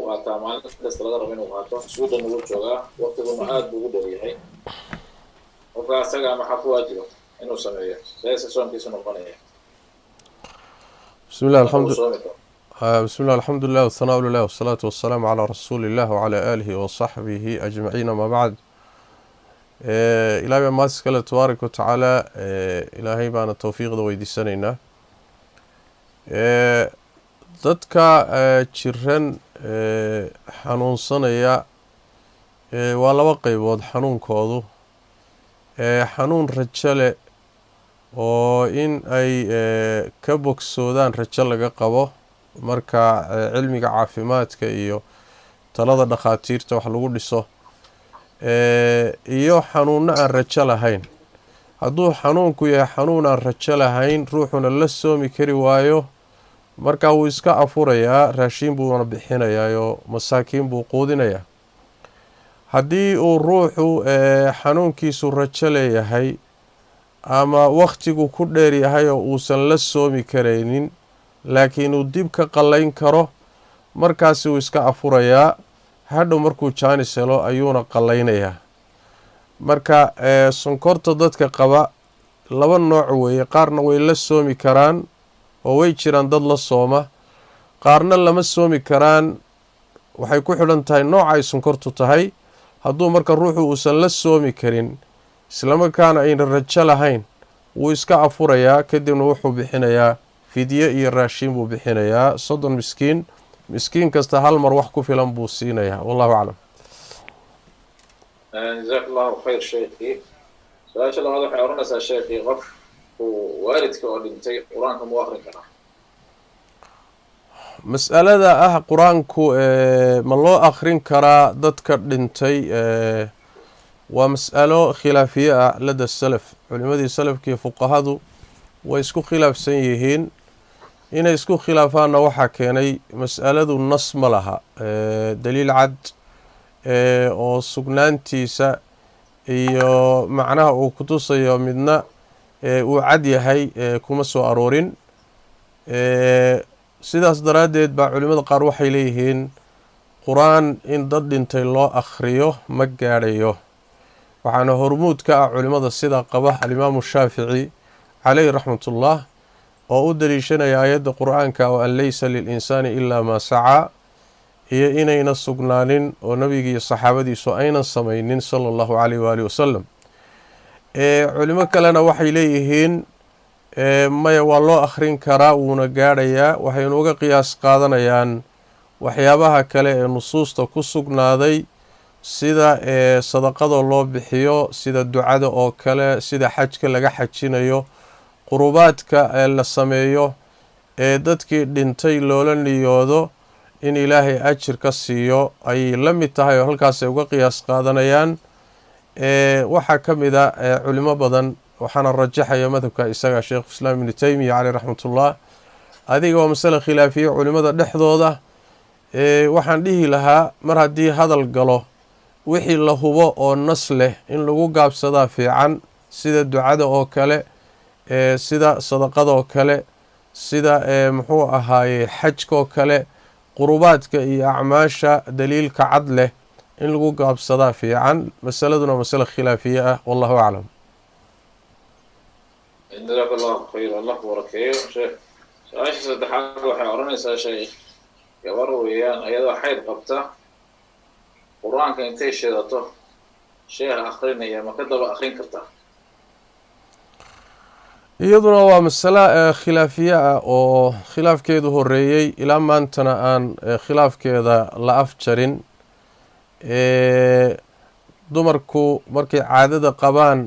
qaataa maalin kasta laga rabo inuu qaato suudan ugu joogaa waqtiguna aad buu ugu dhow yahay qofka asaga maxaa ku waajiba inuu sameeyo seesa soonkiisu noqonaya بسم الله الحمد لله والثناء لله والصلاة والسلام على رسول الله وعلى آله وصحبه أجمعين ما بعد إلهي ما سكال تبارك وتعالى إلهي بان التوفيق ذو ويدي سنينة dadka jiran xanuunsanaya waa laba qaybood xanuunkoodu xanuun rajo leh oo in ay ka bogsoodaan rajo laga qabo marka cilmiga caafimaadka iyo talada dhakhaatiirta wax lagu dhiso iyo xanuunno aan rajo lahayn hadduu xanuunku yahay xanuun aan rajo lahayn ruuxuna la soomi kari waayo markaa wuu iska afurayaa raashiin buuna bixinayaayoo masaakiin buu quudinayaa haddii uu ruuxu xanuunkiisu rajo leeyahay ama wakhtigu ku dheer yahay oo uusan la soomi karaynin laakiin uu dib ka qallayn karo markaasi wuu iska afurayaa hadhow markuu jaanis helo ayuuna qallaynayaa marka sonkorta dadka qaba laba nooc weeye qaarna way la soomi karaan oo way jiraan dad la sooma qaarna lama soomi karaan waxay ku xidhan tahay nooca ay sonkortu tahay hadduu marka ruuxu uusan la soomi karin islamarkaana ayna rajo lahayn wuu iska afurayaa kadibna wuxuu bixinayaa fidye iyo raashiin buu bixinayaa 30 miskiin kasta hal mar wax ku filan buu siinayaa wallahu aclam جزاك الله خير شيخي سؤال الله هذا حيرنا سا شيخي قف ووالدك oo dhintay quraanka ma akhrin karaa mas'alada quraanku ma loo akhrin karaa dadka dhintay waa mas'alo khilaafiye ah lada salaf culimadii salafkii fuqahadu way isku khilaafsan yihiin inay isku khilaafaana waxa keenay mas'aladu nas ma laha daliil cad oo sugnaantiisa iyo macnaha uu ku tusayo midna uu cad yahay kuma soo aroorin sidaas daraadeed baa culimada qaar waxay leeyihiin quraan in dad dhintay loo akhriyo ma gaadhayo waxaana hormuud ka ah culimada sida qaba alimaamu shaafici calayhi raxmatullah oo u daliishanaya aayadda qur-aanka oo an laysa lilinsaani ilaa maa sacaa iyo inayna sugnaanin oo nabiga iyo saxaabadiisu aynan samaynin sala allahu calayh waalihi wasalam culimo kalena waxay leeyihiin maya waa loo akhrin karaa wuuna gaadhayaa waxaynu uga qiyaas qaadanayaan waxyaabaha kale ee nusuusta ku sugnaaday sida sadaqada loo bixiyo sida ducada oo kale sida xajka laga xajinayo qurubaadka la sameeyo ee dadkii dhintay loola niyoodo in ilaahay ajir ka siiyo ayay la mid tahay oo halkaasay uga qiyaas qaadanayaan waxaa ka mid a culimo badan waxaana rajaxaya madhabka isaga sheekh islaam ibnu taymiya caleyh raxmatullah adiga waa masale khilaafiye culimada dhexdooda waxaan dhihi lahaa mar haddii hadal galo wixii la hubo oo nas leh in lagu gaabsadaa fiican sida ducada oo kale sida sadaqada oo kale sida muxuu ahaaye xajka oo kale qurubaadka iyo acmaasha daliilka cad leh in lagu gaabsadaa fiican masaladuna masale khilaafiye ah wallahu aclam جزاك الله خير الله بركيه شيخ سؤال saddexaad waxay oranaysaa sheekh gabar weeyaan ayadoo xayd qabta quraanka intay sheedato sheekh akhrinaya ma ka daba akhrin kartaa iyaduna waa masala khilaafiye ah oo khilaafkeedu horeeyay ilaa maantana aan khilaafkeeda la afjarin dumarku markay caadada qabaan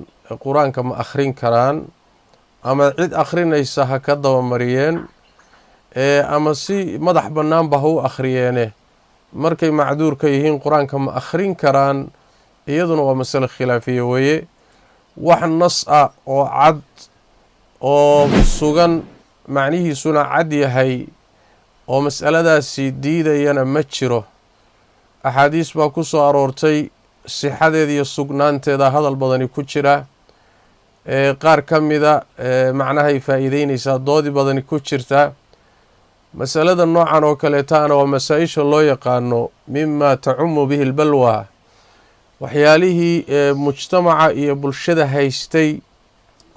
quraanka ma akhrin karaan ama cid akhrinaysa ha ka daba mariyeen ama si madax bannaanba ha u akhriyeene markay macduur ka yihiin quraanka ma akhrin karaan iyaduna waa masale khilaafiye weeye wax nas ah oo cad oo sugan macnihiisuna cad yahay oo mas'aladaasi diidayana ma jiro axaadiis baa ku soo aroortay sixadeeda iyo sugnaanteeda hadal badani ku jira qaar ka mida macnahay faa'iideynaysaa doodi badani ku jirta masalada noocan oo kaleetaana waa masaa-isha loo yaqaano mima tacumu bihi lbalwa, waxyaalihii mujtamaca iyo bulshada haystay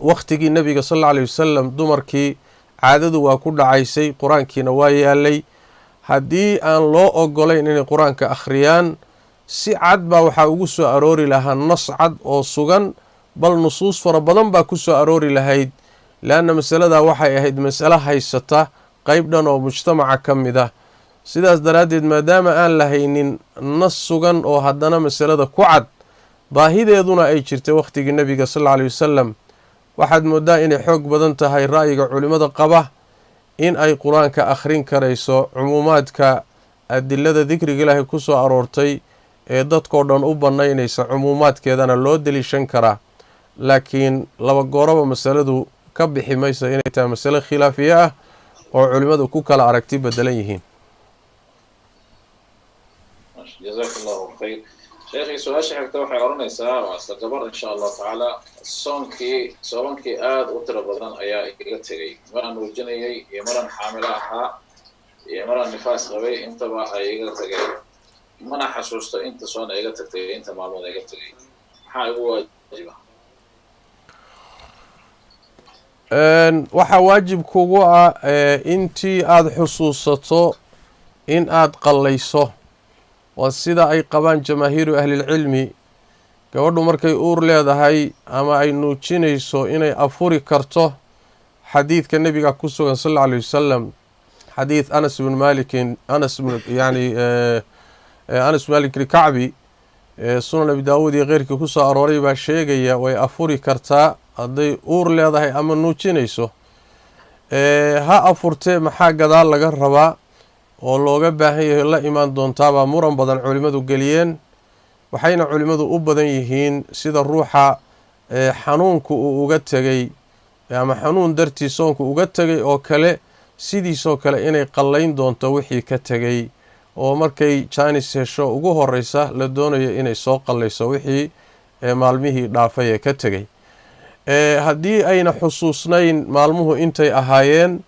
wakhtigii nebiga sal alla alay wasalam. dumarkii caadadu waa ku dhacaysay, qur-aankiina waa yaalay. haddii aan loo ogolayn inay qur-aanka akhriyaan, si cad baa waxaa ugu soo aroori lahaa nas cad oo sugan, bal nusuus fara badan baa ku soo aroori lahayd, leanna masaladaa waxay ahayd masalo haysata qeyb dhan oo mujtamaca ka mid ah. sidaas daraaddeed maadaama aan lahaynin nas sugan oo haddana masalada ku cad, baahideeduna ay jirtay wakhtigii nebiga sal alla alay wasalam, waxaad mooddaa inay xoog badan tahay ra'yiga culimmada qaba in ay qur-aanka akhrin karayso. cumuumaadka adilada dikriga ilaahay ku soo aroortay ee dadkoo dhan u bannaynaysa cumuumaadkeedana loo deliishan karaa, laakiin laba gooraba masaladu ka bixi maysa inay tahay masale khilaafiye ah oo culimmadu ku kala aragti bedelan yihiin. جزاك الله خير شيخي. سؤال حكتا waxay oranaysaa waa isla gabar insha Allah taala soonkii aad u tiro badan ayaa iga tagay, maraan wajinayay iyo maraan xaamilo ahaa iyo maraan nifaas qabay, intaba ay iga tagay, mana xasuusto inta soon iga tagtay inta maalmood iga tagay, maxaa igu waajiba? waxaa waajib kugu ah intii aada xusuusato in aada qallayso. waa sida ay qabaan jamaahiiru ahlilcilmi. gabadhu markay uur leedahay ama ay nuujinayso inay afuri karto, xadiidka nebiga ku sugan sal alla alay wasalam, xadiid anas bin malikin anas malik ilkacbi sunan abi daawuud iyo keyrkii ku soo arooray baa sheegaya way afuri kartaa hadday uur leedahay ama nuujinayso. ha afurtee maxaa gadaal laga rabaa oo looga baahan yahay la imaan doontaabaa muran badan culimmadu geliyeen. waxayna culimmadu u badan yihiin sida ruuxa xanuunku uu uga tegay ama xanuun dartii soonku uga tegay oo kale, sidiisoo kale inay qallayn doonto wixii ka tegay, oo markay jaanis hesho ugu horeysa la doonayo inay soo qallayso wixii maalmihii dhaafay ee ka tegay. haddii ayna xusuusnayn maalmuhu intay ahaayeen,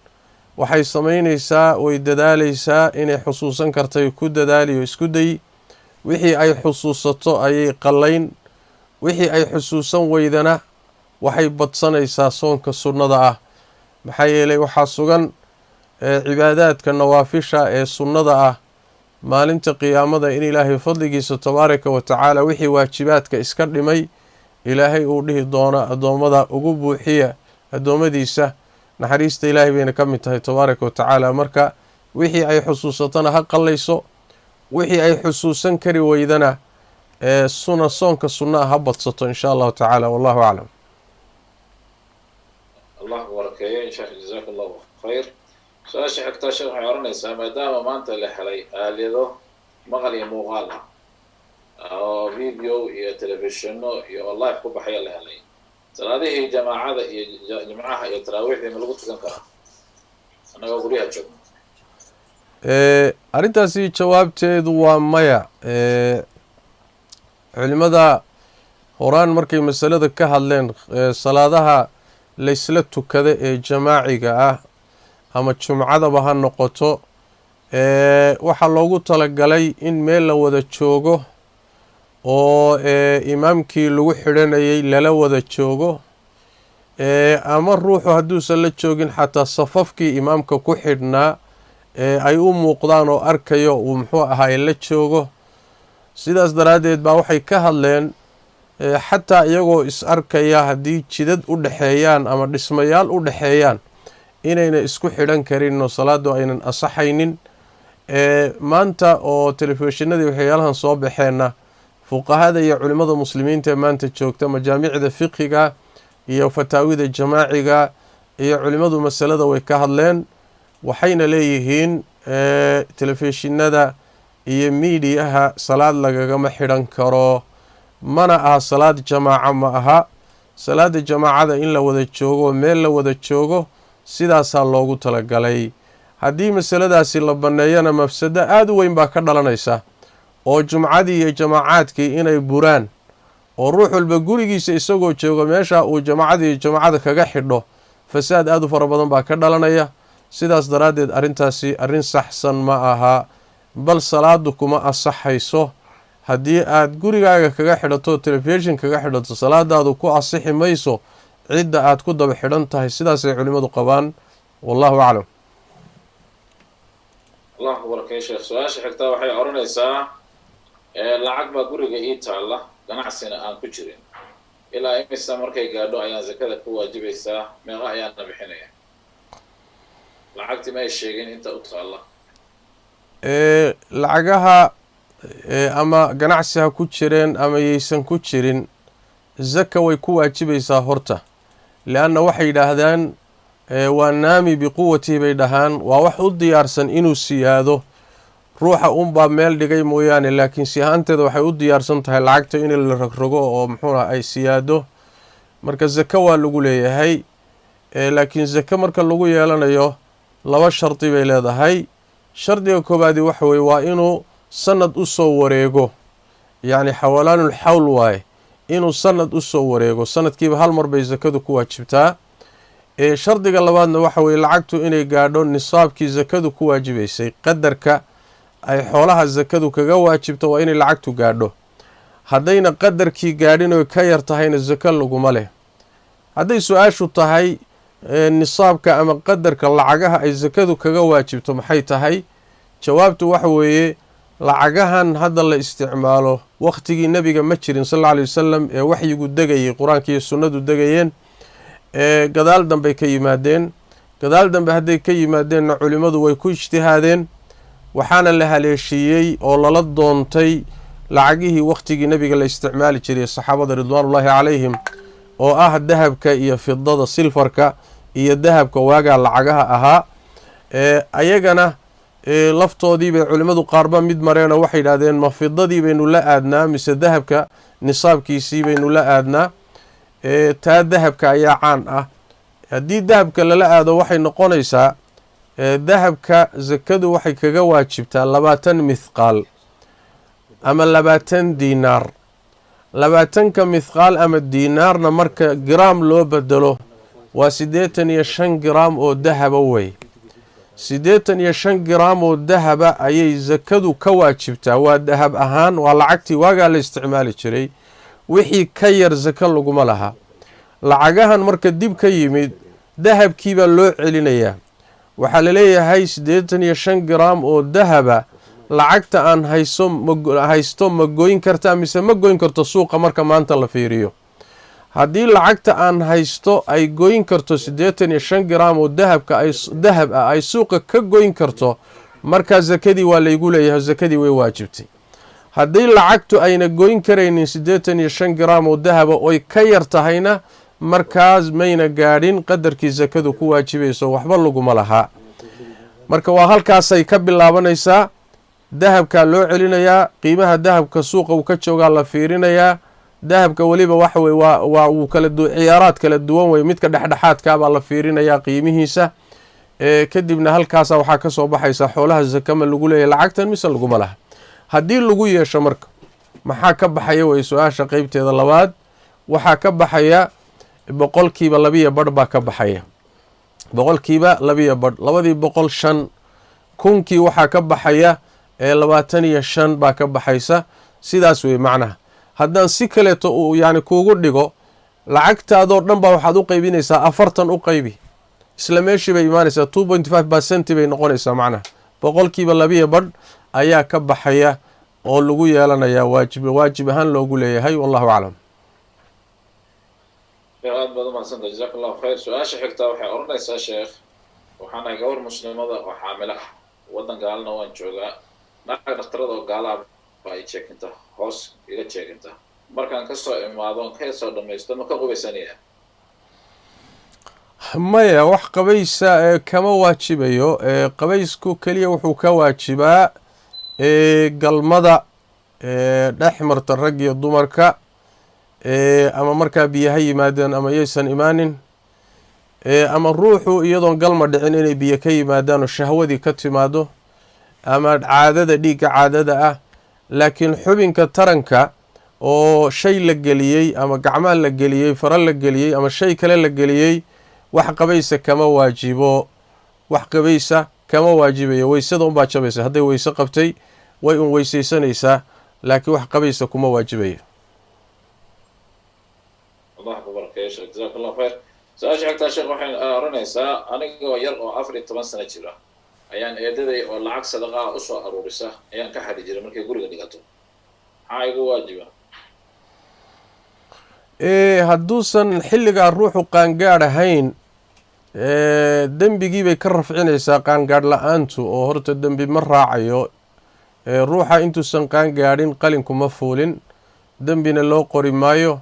waxay samaynaysaa way dadaalaysaa inay xusuusan kartay ku dadaaliyo isku day. wixii ay xusuusato ayay qallayn, wixii ay xusuusan weydana waxay badsanaysaa soonka sunnada ah. maxaa yeelay waxaa sugan cibaadaadka nawaafisha ee sunnada ah maalinta qiyaamada in ilaahay fadligiisa tabaaraka wa tacaala wixii waajibaadka iska dhimay ilaahay uu dhihi doono addoommada ugu buuxiya addoommadiisa. naxariista ilaahay bayna ka mid tahay tabaaraka wa tacaala. marka wixii ay xusuusatana ha qallayso, wixii ay xusuusan kari weydana soonka sunna ha badsato insha allahu tacaala. wallahu aclam. allah barakeeyo sheekh, jazaak allahu khayr. su-aasha xigtaa sheekh waxay oranaysaa maadaama maanta la helay aalado maqal iyo muuqaal ah oo video iyo telefishino iyo live ku baxaya la helay, salaadihii jamaacada iyo jimcaha iyo taraawiixdii ma lagu tukan karaa annagoo guryaha joogno? arrintaasi jawaabteedu waa maya. culimada horaan markay masalada ka hadleen salaadaha laysla tukada ee jamaaciga ah ama jumcadaba ha noqoto, waxaa loogu talagalay in meel la wada joogo oo imaamkii lagu xidhanayay lala wada joogo, ama ruuxu hadduusan la joogin xataa safafkii imaamka ku xidhnaa ay u muuqdaan oo arkayo uu muxuu ahaay la joogo. sidaas daraaddeed baa waxay ka hadleen xataa iyagoo is arkaya haddii jidad u dhexeeyaan ama dhismayaal u dhexeeyaan inayna isku xidhan karin oo salaadu aynan asaxaynin. maanta oo telefishinadii waxyaalahan soo baxeenna fuqahada iyo culimmada muslimiinta ee maanta joogta majaamicda fiqiga iyo fataawida jamaaciga iyo culimmadu masalada way ka hadleen. waxayna leeyihiin telefishinada iyo miidiyaha salaad lagagama xidhan karo, mana aha salaad jamaaca ma aha. salaada jamaacada in la wada joogo meel la wada joogo sidaasaa loogu talagalay. haddii masaladaasi la banneeyana mafsado aada u weyn baa ka dhalanaysa oo jumcadii iyo jamaacaadkii inay buraan oo ruux walba gurigiisa isagoo joogo meesha uu jamaacada kaga xidho fasaad aada u fara badan baa ka dhalanaya. sidaas daraaddeed arrintaasi arrin saxsan ma aha, bal salaadu kuma asaxayso. haddii aad gurigaaga kaga xidhato telefishin kaga xidhato salaadaadu ku asixi mayso cidda aad ku daba xidhan tahay. sidaasay culimmadu qabaan, wallahu aclam. allah barakay sheekh. su-aasha xigtaa waxay odhanaysaa lacag baa guriga ii taalla, ganacsina aan ku jirin, ilaa imisa markay gaadho ayaan zakada ku waajibaysaa, meeqa ayaana bixinaya? lacagtii ma ay sheegin inta u taalla. lacagaha ama ganacsi ha ku jireen ama yaysan ku jirin, zaka way ku waajibaysaa horta, leanna waxay yidhaahdaan waa naami biquwatihi bay dhahaan, waa wax u diyaarsan inuu siyaado. ruuxa unbaa meel dhigay mooyaane, laakiin si ahaanteeda waxay u diyaarsan tahay lacagta in la rogrogo oo muxuuna ay siyaado. marka zaka waa lagu leeyahay, laakiin zaka marka lagu yeelanayo laba shardi bay leedahay. shardiga koobaadi waxa weye waa inuu sanad u soo wareego, yacni xawalaanul xawl waaye, inuu sanad u soo wareego, sanadkiiba hal mar bay zakadu ku waajibtaa. shardiga labaadna waxa weye lacagtu inay gaadho nisaabkii zakadu ku waajibaysay, qadarka ay xoolaha zakadu kaga waajibto waa inay lacagtu gaadho. haddayna qadarkii gaadhin oy ka yar tahayna zaka laguma leh. hadday su-aashu tahay nisaabka ama qadarka lacagaha ay zakadu kaga waajibto maxay tahay, jawaabtu waxa weeye lacagahan hadda la isticmaalo waqtigii nebiga ma jirin sal alla alay wasalam ee waxyigu degayay, qur-aanka iyo sunnadu degayeen, gadaal dambey ka yimaadeen. gadaal dambe hadday ka yimaadeenna culimmadu way ku ijtihaadeen, waxaana la haleeshiiyey oo lala doontay lacagihii waqtigii nebiga la isticmaali jiray saxaabada ridwaanullaahi calayhim, oo ah dahabka iyo fidada, silfarka iyo dahabka waagaa lacagaha ahaa. ayagana laftoodii bay culimmadu qaarba mid mareenoo waxay yidhahdeen ma fidadii baynu la aadnaa mise dahabka nisaabkiisii baynu la aadnaa. taa dahabka ayaa caan ah. haddii dahabka lala aado waxay noqonaysaa dahabka zakadu waxay kaga waajibtaa 20 mithqaal ama 20 diinaar. 20ka mithqaal ama diinaarna marka giraam loo bedelo waa 85 giraam oo dahaba wey. 85 giraam oo dahaba ayay zakadu ka waajibtaa, waa dahab ahaan, waa lacagtii waagaa la isticmaali jiray. wixii ka yar zaka laguma laha. lacagahan marka dib ka yimid dahabkiibaa loo celinayaa. waxaa la leeyahay 85 giraam oo dahaba lacagta aan haysto ma goyn kartaa mise ma goyn karto suuqa marka maanta la fiiriyo. haddii lacagta aan haysto ay goyn karto 85 giraam oo dahab ah ay suuqa ka goyn karto, markaa zakadii waa laygu leeyahay, zakadii way waajibtay. haddii lacagtu ayna goyn karaynin 85 giraam oo dahaba oy ka yar tahayna, markaas mayna gaadhin qadarkii zakadu ku waajibayso, waxba laguma lahaa. marka waa halkaasay ka bilaabanaysaa. dahabkaa loo celinayaa, qiimaha dahabka suuqa uu ka joogaa la fiirinayaa. dahabka weliba waxa weye waa uu ciyaaraad kala duwan wey, midka dhexdhexaadkaabaa la fiirinayaa qiimihiisa. kadibna halkaasa waxaa ka soo baxaysa xoolaha zakama lagu leeyahay lacagtan mise laguma laha. haddii lagu yeesho marka maxaa ka baxaya wey su-aasha qeybteeda labaad. waxaa ka baxaya boqolkiiba 2.5 baa ka baxaya. boqolkiiba 2.5, labadii boqol 5, kunkii waxaa ka baxaya 25 baa ka baxaysa. sidaas wey macnaha. haddaan si kaleeto uu yani kuugu dhigo, lacagtaadoo dhan baa waxaad u qaybinaysaa 40 u qaybi, isla meeshii bay imaanaysaa 2.5% bay noqonaysaa. macnaha boqolkiiba 2.5 ayaa ka baxaya oo lagu yeelanayaa waajib ahaan loogu leeyahay. wallahu aclam. aad baad umahadsanta, jazaak allahu khayr. su-aasha xigtaa waxay odhanaysaa sheekh, waxaan ahay gabar muslimada oo xaamilo ah, waddan gaalana waan joogaa. naag dhakhtarada oo gaalaha baa i jeekinta, hoos iga jeekinta. markaan kasoo imaado ka soo dhamaysto ma ka qubaysanaya? maya, wax qabaysa kama waajibayo. qabaysku keliya wuxuu ka waajibaa galmada dhex marta rag iyo dumarka, ama markaa biyaha yimaadeen ama yaysan imaanin, ama ruuxu iyadoon galma dhicin inay biyo ka yimaadaan oo shahwadii ka timaado, ama caadada dhiigga caadada ah. laakiin xubinka taranka oo shay la geliyey ama gacmaha la geliyey, fara la geliyey ama shay kale la geliyey, wax qabaysa kama waajibo. wax qabaysa kama waajibayo, weysada unbaa jabaysa. hadday weyse qabtay way un weysaysanaysaa, laakiin wax qabaysa kuma waajibayo. الله أكبر كيش جزاك الله خير. سؤال حتى شيخ وحين رنيسا أنا ير أو أفريد 8 سنة جرا أيان إيدي ولا عكس دقاء أسوأ أرورسا أيان كحد جرا مركي يقول لك دقته هاي واجبة. hadduusan xilligaa ruuxu qaangaadh ahayn dembigii bay ka rafcinaysaa qaangaadh la-aantu, oo horta dembi ma raacayo. ruuxa intuusan qaangaadhin qalinku ma fuulin, dembina loo qori maayo.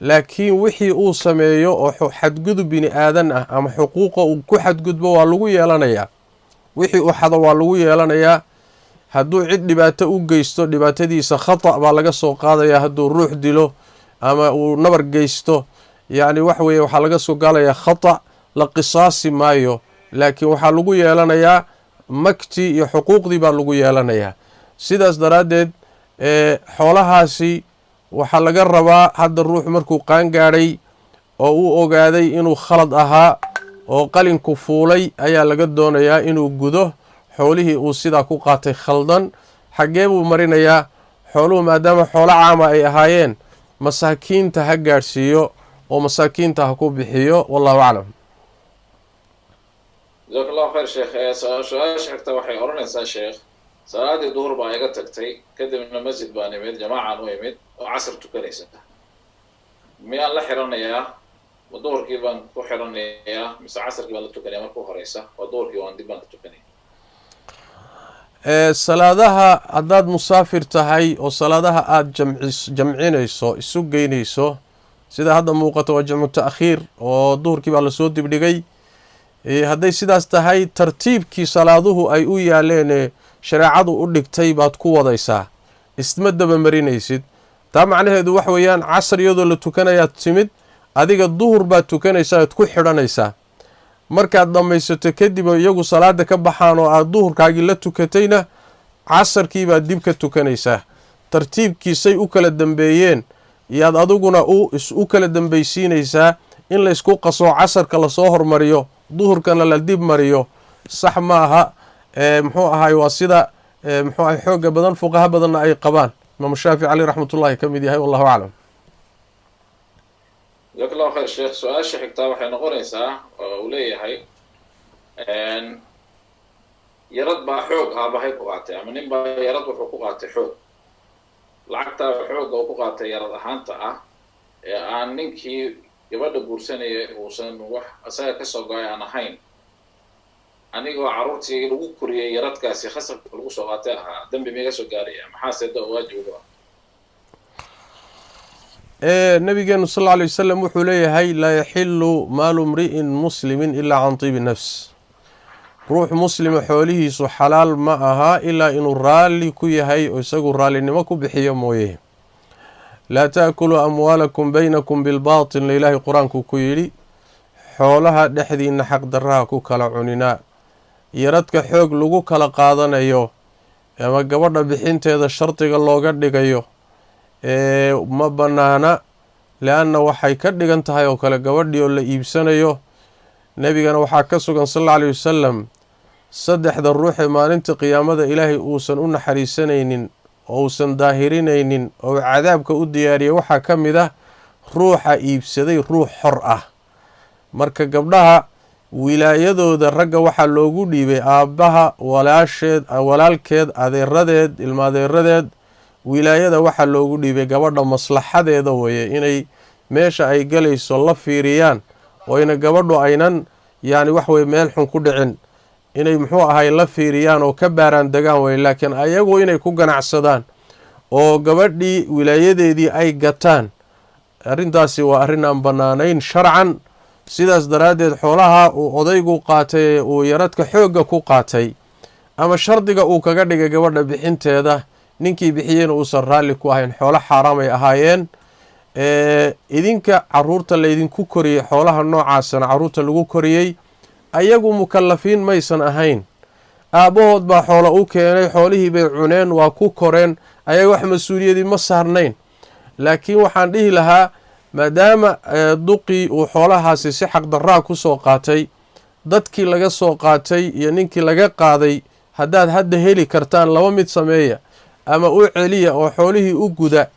laakiin wixii uu sameeyo oo xadgudub bini aadan ah ama xuquuqa uu ku xadgudbo waa lagu yeelanayaa. wixii uu xado waa lagu yeelanayaa. hadduu cid dhibaato u geysto dhibaatadiisa khata' baa laga soo qaadayaa. hadduu ruux dilo ama uu nabar geysto yacni wax weeye waxaa laga soo gaalayaa khata', la qisaasi maayo, laakiin waxaa lagu yeelanayaa magtii iyo xuquuqdii baa lagu yeelanayaa. sidaas daraaddeed xoolahaasi waxaa laga rabaa hadda ruux markuu qaangaadhay oo uu ogaaday inuu khalad ahaa oo qalinku fuulay ayaa laga doonayaa inuu gudo xoolihii uu sidaa ku qaatay khaldan. xaggee buu marinayaa? xooluhu maadaama xoolo caama ay ahaayeen, masaakiinta ha gaadhsiiyo oo masaakiinta ha ku bixiyo. wallahu aclam. جزاك الله خير شيخ. سؤال حتى وحي أرنيسا شيخ صلاة الظهر بقى يقى تكتي كده من المسجد بقى نميد جماعة نويمد وعصر تكنيسة ميان لحرنا إياه والظهر كيبان كحرنا إياه مس عصر كيبان لتكني مركو هريسة والظهر كيبان ديبان لتكني. salaadaha haddaad musaafir tahay oo salaadaha aada jamcinayso isu geynayso, sida hadda muuqato waa jamcu ta'khiir oo duhurkii baa lasoo dibdhigay. hadday sidaas tahay tartiibkii salaaduhu ay u yaaleen shareecadu u dhigtay baad ku wadaysaa, isma daba marinaysid. taa macnaheedu wax weeyaan casar iyadoo la tukanayaad timid, adiga duhur baad tukanaysaa oad ku xidhanaysaa. markaad dhammaysato kadib iyagu salaada ka baxaan oo aad duhurkaagii la tukatayna casarkii baad dib ka tukanaysaa. tartiibkiisay u kala dambeeyeen iyaad adiguna u kala dambaysiinaysaa. in laysku qaso casarka lasoo hormariyo duhurkana la dib mariyo sax ma aha. muxuu ahaay waa sida muxuu ahay xooga badan fuqaha badanna ay qabaan. imaamu shaafici caleyh raxmatullahi ka mid yahay. wallahu aclam. جزاك الله خير شيخ. سؤال شيخ حتى وحي نقريسا وليه هاي يرد با حوق ها بهاي قوقاتي اما نين با يرد وحقوقاتي حوق لعقتا حوق وحقوقاتي يرد اهانتا aan ninkii gabadha guursanaya uusan wax asaga ka soo go'ay aan ahayn, anigoo carruurtii lagu koriyay yaradkaasi khasabka lagu soo qaatay ahaa, dambi miga soo gaaraya maxaa seeda waajib uga nabigeenu sal alla alay wasalam wuxuu leeyahay laa yaxilu maalu mri'in muslimin ilaa can tiibi nafs. ruux muslima xoolihiisu xalaal ma aha ilaa inuu raalli ku yahay oo isagu raallinimo ku bixiyo mooye. laa ta'kuluu amwaalakum baynakum bilbaatil la ilaahay qur-aanku ku yidhi, xoolaha dhexdiinna xaqdarraha ku kala cuninaa. yaradka xoog lagu kala qaadanayo ama gabadha bixinteeda shardiga looga dhigayo ma bannaana, le-anna waxay ka dhigan tahay oo kale gabadhii oo la iibsanayo. nebigana waxaa ka sugan sal alla alay wasalam 3 ruuxee maalinta qiyaamada ilaahay uusan u naxariisanaynin oo uusan daahirinaynin oo cadaabka u diyaariyay waxaa ka mid ah ruuxa iibsaday ruux xor ah. marka gabdhaha wilaayadooda ragga waxaa loogu dhiibay aabbaha, walaalkeed, adeeradeed, ilmaadeeradeed. wilaayada waxaa loogu dhiibay gabadha maslaxadeeda weeye, inay meesha ay galayso la fiiriyaan oo ina gabadhu aynan yani wax weye meel xun ku dhicin, inay muxuu ahay la fiiriyaan oo ka baaraan degaan weye. laakiin ayagu inay ku ganacsadaan oo gabadhii wilaayadeedii ay gataan, arrintaasi waa arrin aan bannaanayn sharcan. sidaas daraaddeed xoolaha uu odaygu qaatay uu yaradka xoogga ku qaatay ama shardiga uu kaga dhigay gabadha bixinteeda, ninkii bixiyeyna uusan raalli ku ahayn, xoolo xaaraam ay ahaayeen. idinka caruurta laydinku koriyey xoolaha noocaasana caruurta lagu koriyey ayagu mukallafiin maysan ahayn. aabbahood baa xoolo u keenay, xoolihii bay cuneen, waa ku koreen, ayaga wax mas-uuliyadii ma saarnayn. laakiin waxaan dhihi lahaa maadaama duqii uu xoolahaasi si xaqdarraa ku soo qaatay, dadkii laga soo qaatay iyo ninkii laga qaaday haddaad hadda heli kartaan laba mid sameeya, ama u celiya oo xoolihii u guda,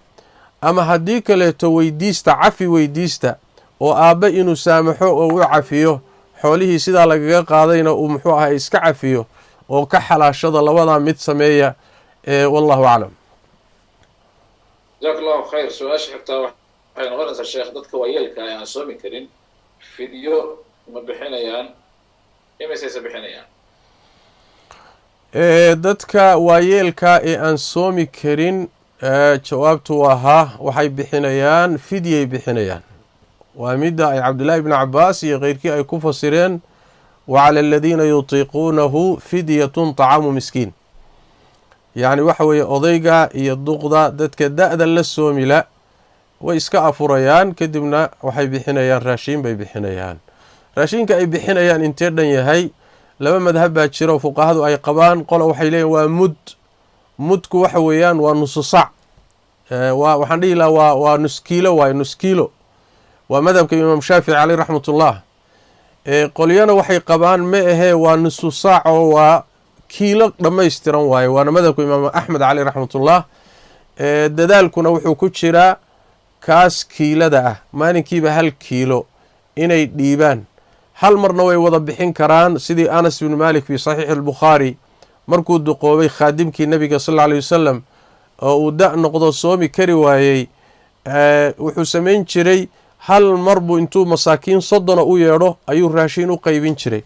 ama haddii kaleeto weydiista, cafi weydiista oo aabbe inuu saamaxo oo u cafiyo xoolihii sidaa lagaga qaadayna uu muxuu ahay iska cafiyo oo ka xalaashada, labadaa mid sameeya. wallahu aclam. jazaak allahu khayr. su-aasha xigtaa waxay noqonaysaa sheekh, dadka waayeelka ee aan soomi karin fidyo ma bixinayaan? imisayse bixinayaan? dadka waayeelka ee aan soomi karin jawaabtu waa haa, waxay bixinayaan fidyay bixinayaan. waa midda ay cabdullaahi bni cabaas iyo keyrkii ay ku fasireen wacala aladiina yutiiquunahu fidyatun طacaamu miskiin. yacni waxa weeye odayga iyo duqda dadka da-da la soomila way iska afurayaan, kadibna waxay bixinayaan raashiin bay bixinayaan. raashiinka ay bixinayaan intee dhan yahay? laba madhab baa jira oo fuqahadu ay qabaan. qola waxay leeyihin waa mudku waxa weeyaan waa nusu sac, waxaan dhihi lahaa waa nuskiilo, waaye nuskiilo. waa madhabka imaam shaafici caleyh raxmatullah. qolyana waxay qabaan ma ahee waa nusu saac oo waa kiilo dhammaystiran waaye, waana madhabka imaam axmed caleyh raxmatullah. dadaalkuna wuxuu ku jiraa kaas kiilada ah maalinkiiba 1 kiilo inay dhiibaan. hal marna way wada bixin karaan, sidii anas bn malik fi saxiixi albukhaari markuu duqoobay khaadimkii nabiga sal alla alay wasalam oo uu da' noqdo soomi kari waayey, wuxuu samayn jiray hal mar buu intuu masaakiin 30 u yeedho ayuu raashiin u qaybin jiray.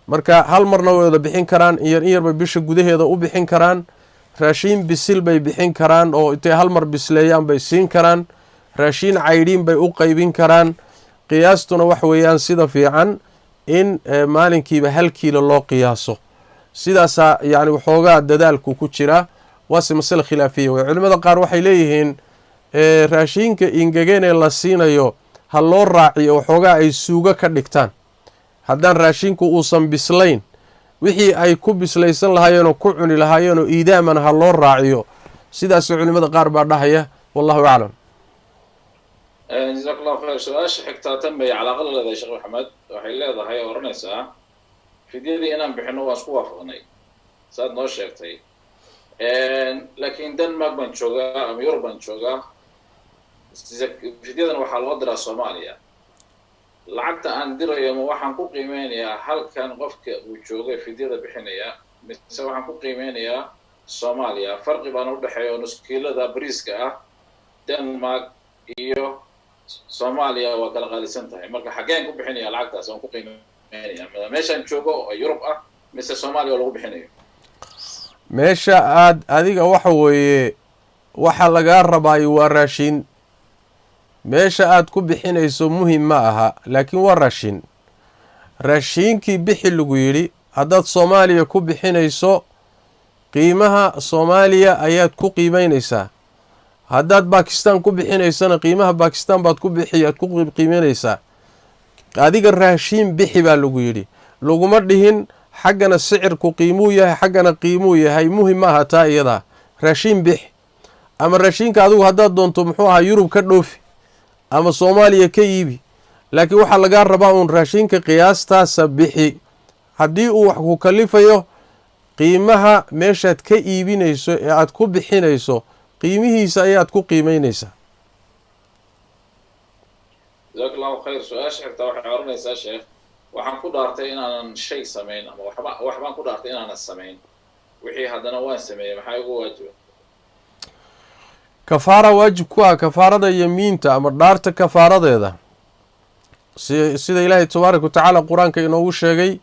marka hal marna way wada bixin karaan, in yar bay bisha gudaheeda u bixin karaan. raashiin bisil bay bixin karaan oo intay hal mar bisleeyaan bay siin karaan. raashiin caydhiin bay u qaybin karaan. qiyaastuna wax weeyaan sida fiican in maalinkiiba 1 kiilo loo qiyaaso. sidaasaa yani waxoogaa dadaalku ku jira. waase masale khilaafiya wey. culimmada qaar waxay leeyihiin raashiinka ingegeenee la siinayo ha loo raaciyo waxoogaa ay suugo ka dhigtaan. haddaan raashinku uusan bislayn, wixii ay ku bislaysan lahaayeenoo ku cuni lahaayeenoo iidaaman ha loo raaciyo. sidaas culimmada qaar baa dhahaya. wallahu aclam. jazaak allahu khayr. su-aasha xigtaa tan bay calaaqa la leedahay sheekh maxamed. waxay leedahay oo odhanaysaa fidyadii inaan bixino waan isku waafaqnay saad noo sheegtay, laakiin denmark baan joogaa ama yurub baan joogaa. fidyadan waxaa loo diraa soomaaliya. lacagta aan dirayo ma waxaan ku qiimeynayaa halkan qofka uu joogay fidyada bixinaya, mise waxaan ku qiimeynayaa soomaaliya? farqi baan u dhexeeya oo nuskiilada bariiska ah denmark iyo soomaaliya waa kala qaalisan tahay. marka xaggeen ku bixinaya lacagtaas aan ku qiimeynaya? meeshaan joogo oo yurub ah mise soomaaliya oo lagu bixinayo? meesha aad adiga waxa weeye waxa lagaa rabaayo waa raashin. meesha aad ku bixinayso muhim ma aha, laakiin waa raashin. raashiinkii bixi lagu yidhi haddaad soomaaliya ku bixinayso qiimaha soomaaliya ayaad ku qiimeynaysaa. haddaad bakistan ku bixinaysana qiimaha bakistan baad aad ku qiimeynaysaa. adiga raashiin bixi baa lagu yidhi, laguma dhihin xaggana sicirku qiimuu yahay xaggana qiimuu yahay. muhim ma aha taa iyadaa. raashiin bixi, ama raashiinka adigu haddaad doonto muxuu ahaa yurub ka dhoofi ama soomaaliya ka iibi, laakiin waxaa lagaa rabaa uun raashiinka qiyaastaasa bixi. haddii uu wax ku kalifayo qiimaha meeshaad ka iibinayso ee aad ku bixinayso qiimihiisa ayaad ku qiimeynaysaa. jazaak allahu khayr. su-aasha xigtaa waxay oranaysaa sheekh, waxaan ku dhaartay inaanan shay samayn ama waxbaan ku dhaartay inaanan samayn, wixii haddana waan sameeyey, maxaa igu waajiba? kafaara waajib ku ah. kafaarada yamiinta ama dhaarta kafaaradeeda sida ilaahay tabaaraka watacaala qur-aanka inoogu sheegay,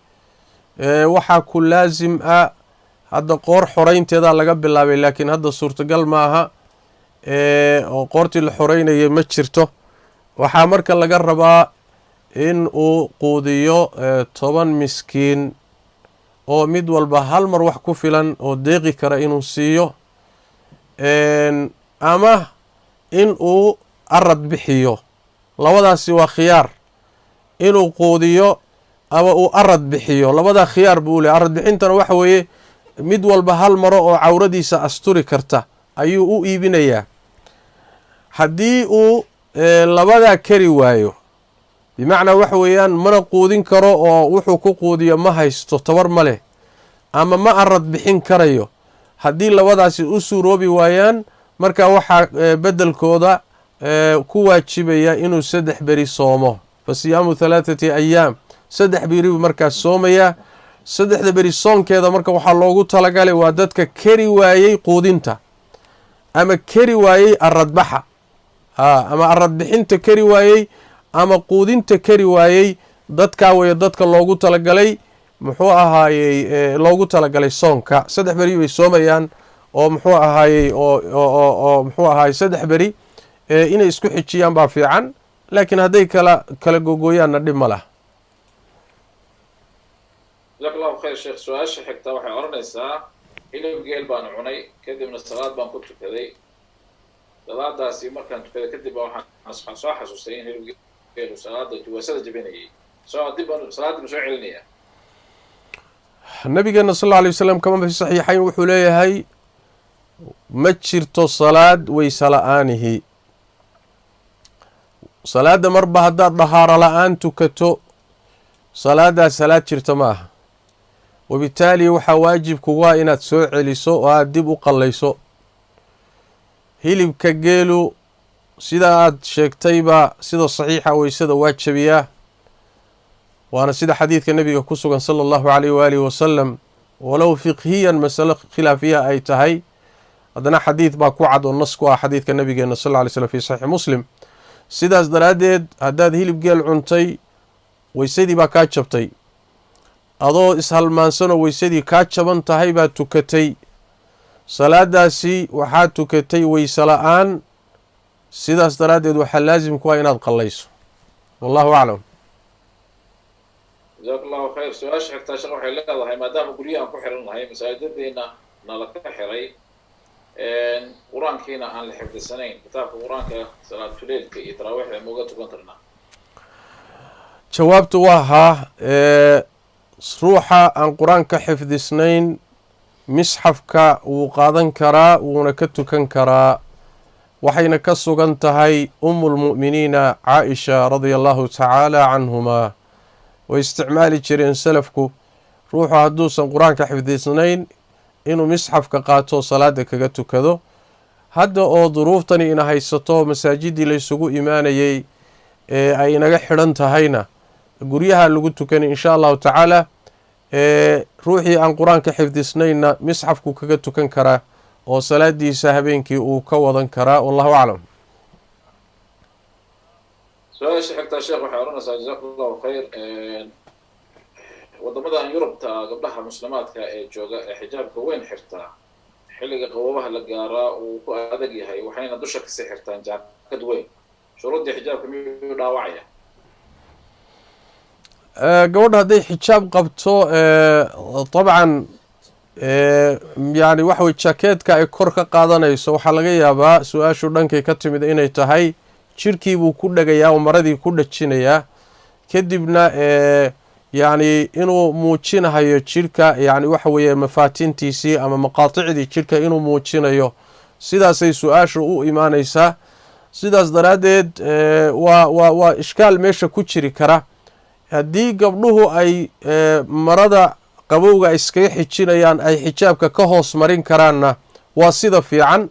waxaa ku laasim ah. hadda qoor xoreynteedaa laga bilaabay, laakiin hadda suurtagal ma aha oo qoortii la xoreynayay ma jirto. waxaa marka laga rabaa in uu quudiyo 10 miskiin oo mid walba hal mar wax ku filan oo deeqi kara inuu siiyo, ama in uu arad bixiyo. labadaasi waa khiyaar. inuu quudiyo ama uu arad bixiyo, labadaa khiyaar buu leh. arad bixintana waxa weeye mid walba hal maro oo cawradiisa asturi karta ayuu u iibinayaa. haddii uu labadaa kari waayo, bimacnaa waxa weeyaan mana quudin karo oo wuxuu ku quudiyo ma haysto, tabar ma leh, ama ma arad bixin karayo. haddii labadaasi u suuroobi waayaan, marka waxaa beddelkooda ku waajibaya inuu 3 beri soomo. fa siyaamu 3 ayaam, 3 beri buu markaas soomaya. 3 beri soonkeeda marka waxaa loogu talagalay waa dadka keri waayey quudinta, ama keri waayey aradbaxa, ama aradbixinta keri waayey, ama quudinta keri waayey. dadkaa weeye dadka loogu talagalay muxuu ahaayey loogu talagalay soonka. 3 beri bay soomayaan oo muxuu ahaayey oo muxuu ahaayey 3 beri inay isku xijiyaan baa fiican, laakiin hadday kala gogooyaanna dhib ma laha. jazaak allahu khayr sheekh. su-aasha xigtaa waxay odhanaysaa hilib geel baan cunay kadibna salaad baan ku tukaday. salaadaasi markaan tukaday kadib waxaan soo xasuustay in hilib geelu salaada waasada jabinayay. dib baan salaadii soo celinaya. nabigeena sal alla alay wasalam kama fi saxiixayn wuxuu leeyahay ma jirto salaad weyse la-aanihi. salaada marba haddaad dahaaro la-aan tukato, salaadaas salaad jirta ma aha. wabitaali waxaa waajib kugaa inaad soo celiso oo aad dib u qallayso. hilibka geelu sida aad sheegtayba sida saxiixa weysada waa jabiyaa, waana sida xadiidka nebiga ku sugan sala allahu calayh waalihi wasalam. walow fiqhiyan masalo khilaafiya ay tahay, haddana xadiid baa ku cad oo nas ku ah xadiidka nabigeena sal lla ly slam fi saxiix muslim. sidaas daraaddeed haddaad hilib geel cuntay, weysadii baa kaa jabtay, adoo ishalmaansanoo weysadii kaa jaban tahay baad tukatay. salaadaasi waxaad tukatay weyse la-aan, sidaas daraaddeed waxaa laasim ku ah inaad qallayso. wallahu aclam. jazaak allahu khayr. su-aasha xigtaa sheekh waxay leedahay maadaama guryahan ku xiran nahay, masaajidadiina nala ka xiray, qur-aankiina aan la xifdisanayn, kitaabka qur-aanka salaad fuleelka iyo taraawiixda mauga tukan karnaa? jawaabtu waa haa. ruuxa aan qur-aanka xifdisnayn misxafka wuu qaadan karaa, wuuna ka tukan karaa. waxayna ka sugan tahay umulmu'miniina caaisha radia allahu tacaala canhumaa. way isticmaali jireen salafku ruuxu hadduusan qur-aanka xifdisnayn inuu misxafka qaato salaada kaga tukado. hadda oo duruuftani ina haysato masaajidii laysugu imaanayey ay inaga xidhan tahayna, guryaha lagu tukanay insha allahu tacaala. ruuxii aan qur-aanka xifdisnaynna misxafku kaga tukan karaa oo salaadiisa habeenkii uu ka wadan karaa. wallahu aclam. su-aasha xigtaa sheekh waxay odhanaysaa jazaak allahu khayr. waddamadan yurubta gabdhaha muslimaadka ee jooga ee xijaabka weyn xirtaa, xilliga qababaha la gaaraa uu ku adag yahay, waxayna dusha kasii xirtaan jaakad weyn. shuruuddii xijaabka miyuu dhaawacaya? gabadha hadday xijaab qabto dabcan yani waxa wey jaakeedka ay kor ka qaadanayso, waxaa laga yaabaa su-aashu dhankay ka timid inay tahay jirkii buu ku dhagayaa oo maradii ku dhajinayaa, kadibna yani inuu muujinahayo jirka, yani waxa weeye mafaatintiisii ama maqaaticdii jirka inuu muujinayo. sidaasay su-aashu u imaanaysaa. sidaas daraaddeed waa ishkaal meesha ku jiri kara. haddii gabdhuhu ay marada qabowga iskaga xijinayaan ay xijaabka ka hoos marin karaanna waa sida fiican.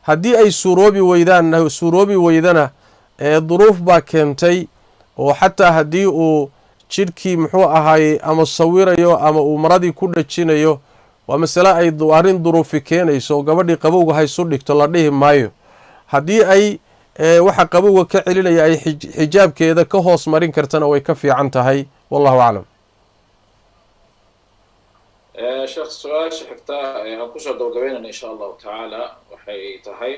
haddii ay suuroobi weydana duruuf baa keentay, oo xataa haddii uu jidhkii muxuu ahaayey ama sawirayo ama uu maradii ku dhajinayo, waa masale ay arrin duruufi keenayso oo gabadhii qabowga haysu dhigto la dhihi maayo. haddii ay waxa qabowga ka celinaya ay xijaabkeeda ka hoos marin kartana way ka fiican tahay. wallahu aclam. sheekh su-aasha xigtaa aan kusoo gabagabeynayna insha allahu tacaala waxay tahay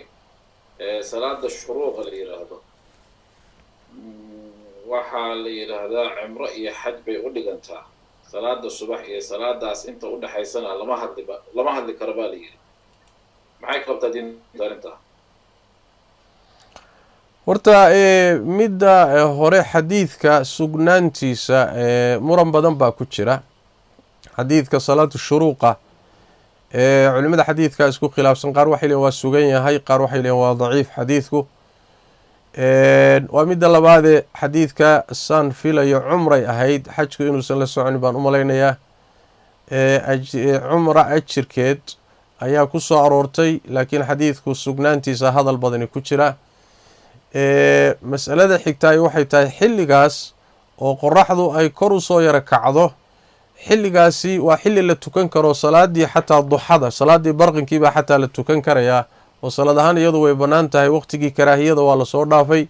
salaada shuruuqa la yidhaahdo. waxaa la yidhaahdaa cimro iyo xaj bay u dhigantaa. salaada subax iyo salaadaas inta u dhexaysana lama hadli karo baa la yidhi. maxay ka qabtaa diinta arrintaa? horta midda hore xadiidka sugnaantiisa muran badan baa ku jira. xadiidka salaatu shuruuqa culimada xadiidka isku khilaafsan, qaar waxay leeyihin waa sugan yahay, qaar waxay leeyihin waa daciif xadiidku. waa midda labaadee xadiidka saan filayo cumray ahayd xajku inuusan la soconi baan u malaynayaa cumra ajirkeed ayaa ku soo aroortay laakiin xadiidku sugnaantiisa hadal badani ku jira masalada xigtaay waxay tahay xilligaas oo qoraxdu ay kor u soo yaro kacdo xilligaasi waa xilli la tukan karo salaadii xataa duxada salaadii barqinkiibaa xataa la tukan karayaa oo salaad ahaan iyadu way bannaan tahay waqtigii karaahiyada waa lasoo dhaafay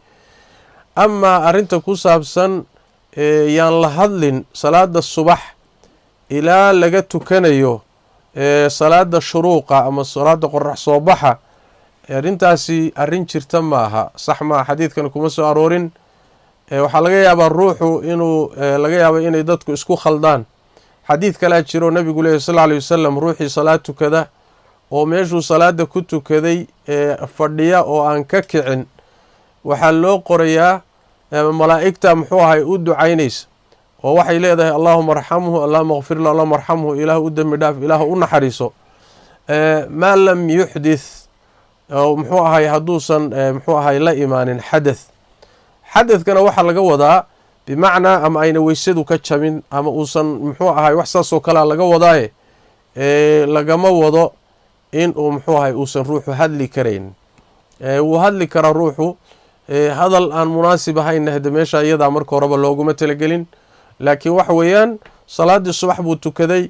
amaa arrinta ku saabsan yaan la hadlin salaada subax ilaa laga tukanayo salaada shuruuqa ama salaada qorax soo baxa arrintaasi arrin jirta ma aha sax maa xadiidkan kuma soo aroorin waxaa laga yaabaa ruuxu inuu laga yaaba inay dadku isku khaldaan xadiid kalaa jiro nabigu lehi sal alay wasalam ruuxii salaad tukada oo meeshuu salaada ku tukaday fadhiya oo aan ka kicin waxaa loo qorayaa malaa'igta muxuu ahay u ducaynaysa oo waxay leedahay allahuma arxamhu allahuma kfirlah allahuma arxamhu ilaah u dembi dhaaf ilaah u naxariiso maa lam yuxdith muxuu ahay hadduusan muxuu ahay la imaanin xadadkana waxaa laga wadaa bimacnaa ama ayna weysadu ka jabin ama uusan muxuu ahay wax saasoo kalea laga wadaaye lagama wado in uu muxuu ahay uusan ruuxu hadli karayn wuu hadli karaa ruuxu hadal aan munaasib ahayn hade meesha iyadaa marka horeba looguma talagelin laakiin waxa weeyaan salaadii subax buu tukaday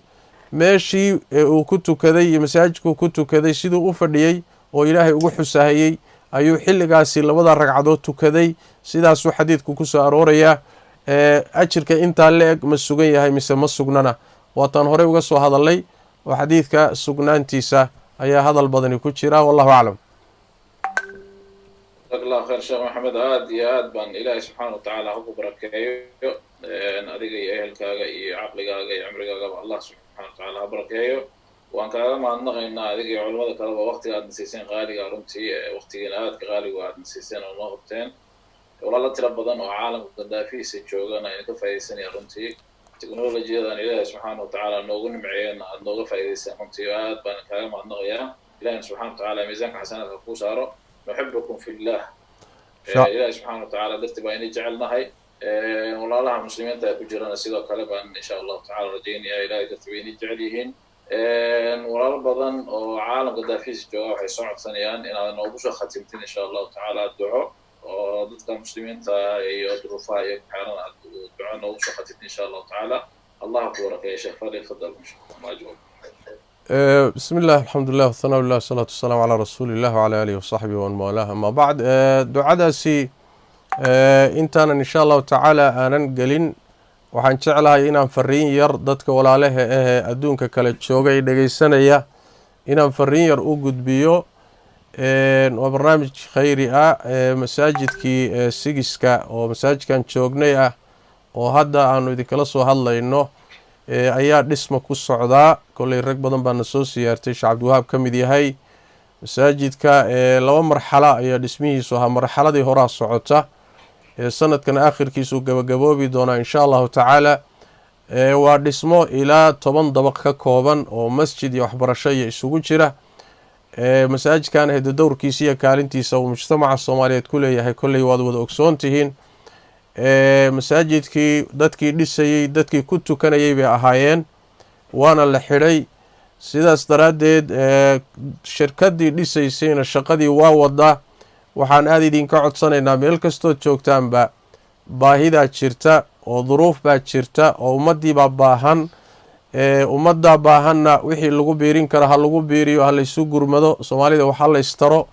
meeshii uu ku tukaday iyo masaajidkuu ku tukaday siduu u fadhiyey oo ilaahay ugu xusahayey ayuu xilligaasi labada ragcadood tukaday sidaasuu xadiidku ku soo aroorayaa ajirka intaa la eg ma sugan yahay mise ma sugnana waataan horey uga soo hadalnay oo xadiidka sugnaantiisa ayaa hadal badani ku jira wallahu aclam جزاك الله خير شيخ محمد aad iyo aad baan ilaahay subxaana watacaala haku barakeeyo adiga iyo ehelkaaga iyo caqligaaga iyo cimrigaagaba allah subxaana watacaala ha barakeeyo waan kaaga mahadnaqaynaa adiga iyo culamada kaleba waqtiga aad nasiiseen qaaliga runtii waqtigiina aadka qaaliga aad nasiiseen oo noo qabteen walaalo tiro badan oo caalamka daafihiisa joogana ayna ka faa'iidaysanayaan runtii teknolojiyadan ilaahay subxaana watacaala noogu nimceeyeen aad nooga faa'iidayseen runtii aad baan kaaga mahadnaqayaa ilahina subxana watacaala miisaanka xasanaadka kuu saaro nuxibukum fi llah ilaahay subxaana watacaala darti baa inay jecelnahay walaalaha muslimiinta ku jirana sidoo kale baan insha allahu tacala rajaynayaa ilahay darti bay inay jecel yihiin walaalo badan oo caalamka daafihiisa jooga waxay soo codsanayaan inaad noogu soo khatimtin insha allahu tacaala duco oo dadka muslimiinta iyo duruufaha iyo xeeran aad duco noogu soo khatimtin insha allahu tacaala allah ku barakeeyo sheekh fadil fadal maajuub بسم الله الحمد لله والثناء لله والصلاة والسلام على رسول الله وعلى آله وصحبه ومن والاه أما بعد ducadaasi intaanan insha allahu tacaala aanan gelin waxaan jeclahay inaan fariin yar dadka walaalaha ahee adduunka kale jooga ee dhegeysanaya inaan fariin yar u gudbiyo waa barnaamij khayri ah masaajidkii sigiska oo masaajidkan joognay ah oo hadda aanu idinkala soo hadlayno ayaa dhisma ku socdaa kolley rag badan baana soo siyaartay sheekh cabdiwahaab ka mid yahay masaajidka laba marxalo ayaa dhismihiisu ahaa marxaladii horaa socota sanadkan aakhirkiisuu gabagaboobi doonaa insha allahu tacaala waa dhismo ilaa 10 dabaq ka kooban oo masjid iyo waxbarasho iyo isugu jira masaajidkan hada dowrkiisa iyo kaalintiisa uu mujtamaca soomaaliyeed ku leeyahay kolley waad wada ogsoon tihiin masaajidkii dadkii dhisayey dadkii ku tukanayay bay ahaayeen waana la xidhay sidaas daraaddeed shirkaddii dhisaysayna shaqadii waa wadaa waxaan aada idinka codsanaynaa meel kastood joogtaanba baahidaa jirta oo duruuf baa jirta oo ummaddiibaa baahan ummaddaa baahanna wixii lagu biirin karo ha lagu biiriyo ha laysu gurmado soomaalida waxa la ystaro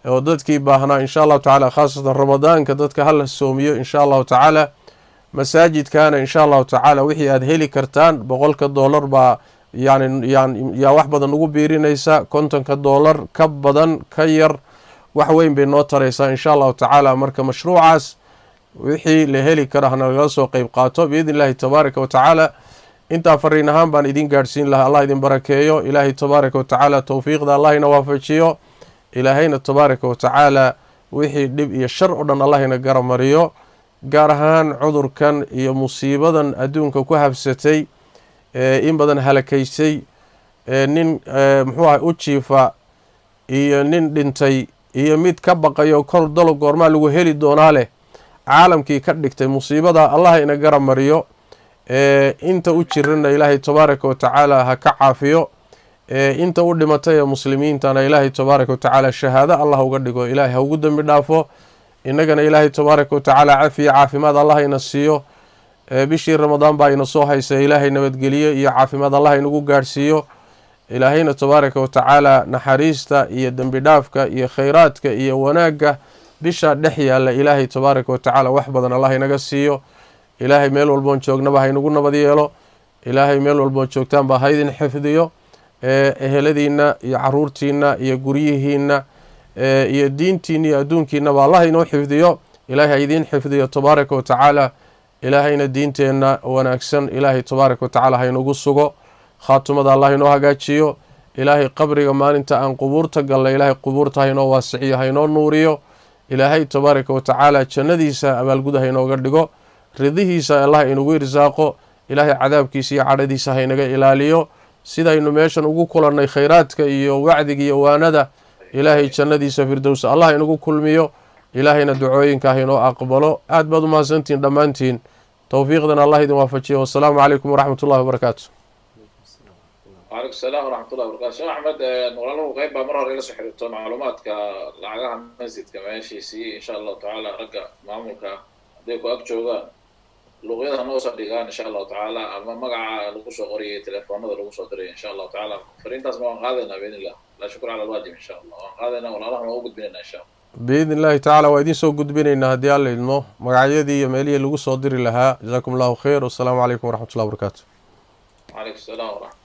oo dadkii baahnaa insha allahu tacaala khaasatan ramadaanka dadka hala soomiyo insha allahu tacaala masaajidkana insha allahu tacaala wixii aada heli kartaan $100 baa yaa wax badan ugu biirinaysa $50 ka badan ka yar wax weyn bay noo taraysaa insha allahu tacaala marka mashruucaas wixii la heli karo hana lagala soo qeyb qaato biidn illahi tabaaraka wa tacaala intaa fariin ahaan baan idin gaadhsiin lahaa allah idin barakeeyo ilaahay tabaaraka wa tacaala towfiiqda allah ina waafajiyo ilaahayna tabaaraka wa tacaala wixii dhib iyo shar oo dhan allah ina garamariyo gaar ahaan cudurkan iyo musiibadan adduunka ku habsatay in badan halakaysay nin muxuu ahay u jiifa iyo nin dhintay iyo mid ka baqayo kor dalo goormaa lagu heli doonaa leh caalamkii ka dhigtay musiibada allah ina garab mariyo inta u jirana ilaahay tabaaraka wa tacaala ha ka caafiyo inta u dhimatay ee muslimiintana ilaahay tabaaraka wa tacaala shahaado allah uga dhigo ilaahay ha ugu dembi dhaafo innagana ilaahay tabaaraka wa tacaala cafiya caafimaad allah ina siiyo bishii ramadaan baa ina soo haysa ilaahay nabadgeliyo iyo caafimaad allah inagu gaadhsiiyo ilaahayna tabaaraka wa tacaala naxariista iyo dembi dhaafka iyo khayraadka iyo wanaagga bisha dhex yaalla ilaahay tabaaraka wa tacaala wax badan allah inaga siiyo ilaahay meel walboon joognaba ha inagu nabad yeelo ilaahay meel walboon joogtaanba ha idin xifdiyo eheladiina iyo caruurtiina iyo guryihiina iyo diintiina iyo adduunkiinaba allah inoo xifdiyo ilaahay ha idiin xifdiyo tabaaraka wa tacaala ilaahayna diinteenna wanaagsan ilaahay tabaaraka wa tacaala ha inagu sugo khaatumada allah inoo hagaajiyo ilaahay qabriga maalinta aan qubuurta galla ilaahay qubuurta ha inoo waasiciyo ha inoo nuuriyo ilaahay tabaaraka wa tacaala jannadiisa abaalgud ha inooga dhigo ridihiisa allah inagu irsaaqo ilaahay cadaabkiisa iyo cadhadiisa ha inaga ilaaliyo sidaynu meeshan ugu kulannay khayraadka iyo wacdiga iyo waanada ilaahay jannadiisa firdows allah inagu kulmiyo ilaahayna ducooyinka ha inoo aqbalo aad baad u mahadsantihiin dhammaantiin towfiiqdana allah idin waafajiyo wassalaamu calaykum waraxmat ullahi wabarakaatu وعليكم السلام ورحمة الله وبركاته. شيخ أحمد والله غيب مرة إلى صحيح معلومات كلعجها مسجد كماشي سي إن شاء الله تعالى رجع معمولك ديكو أكتشوجا لغيرها نوصل ديجان إن شاء الله تعالى أما مجا لقوش غري تلفون هذا لقوش دري إن شاء الله تعالى فرين تسمع هذا بإذن الله لا شكر على الواجب إن شاء الله هذا والله موجود بيننا إن شاء الله بإذن الله تعالى وإذن سو قد بيننا هدي الله إنه مقعدي يمالية لقوش دري لها جزاكم الله خير والسلام عليكم ورحمة الله وبركاته. وعليكم السلام ورحمة الله.